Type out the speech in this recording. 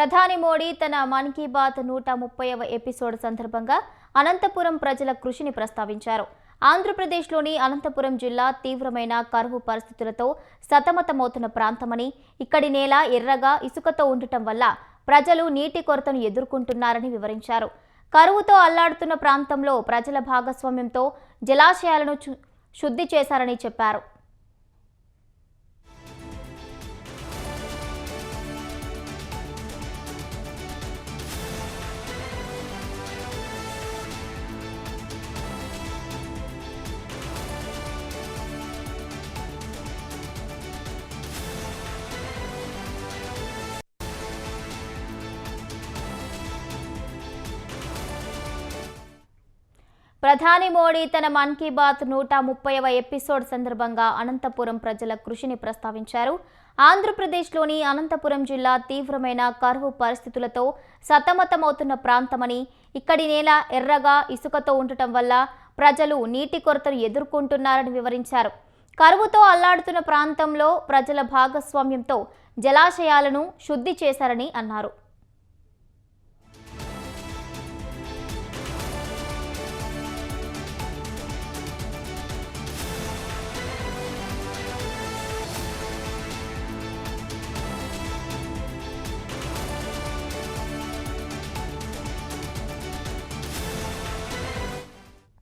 ప్రధాని మోడీ తన మన్ కీ బాత్ 130వ ఎపిసోడ్ సందర్భంగా అనంతపురం ప్రజల కృషిని ప్రస్తావించారు. ఆంధ్రప్రదేశ్లోని అనంతపురం జిల్లా తీవ్రమైన కరువు పరిస్థితులతో సతమతమవుతున్న ప్రాంతమని, ఇక్కడి నేల ఎర్రగా ఇసుకతో ఉండటం వల్ల ప్రజలు నీటి కొరతను ఎదుర్కొంటున్నారని వివరించారు. కరువుతో అల్లాడుతున్న ప్రాంతంలో ప్రజల భాగస్వామ్యంతో జలాశయాలను శుద్ధి చేశారని చెప్పారు. ప్రధాని మోడీ తన మన్ కీ బాత్ 130వ ఎపిసోడ్ సందర్భంగా అనంతపురం ప్రజల కృషిని ప్రస్తావించారు. ఆంధ్రప్రదేశ్లోని అనంతపురం జిల్లా తీవ్రమైన కరువు పరిస్థితులతో సతమతమవుతున్న ప్రాంతమని, ఇక్కడి నేల ఎర్రగా ఇసుకతో ఉండటం వల్ల ప్రజలు నీటి కొరతను ఎదుర్కొంటున్నారని వివరించారు. కరువుతో అల్లాడుతున్న ప్రాంతంలో ప్రజల భాగస్వామ్యంతో జలాశయాలను శుద్ధి చేశారని అన్నారు.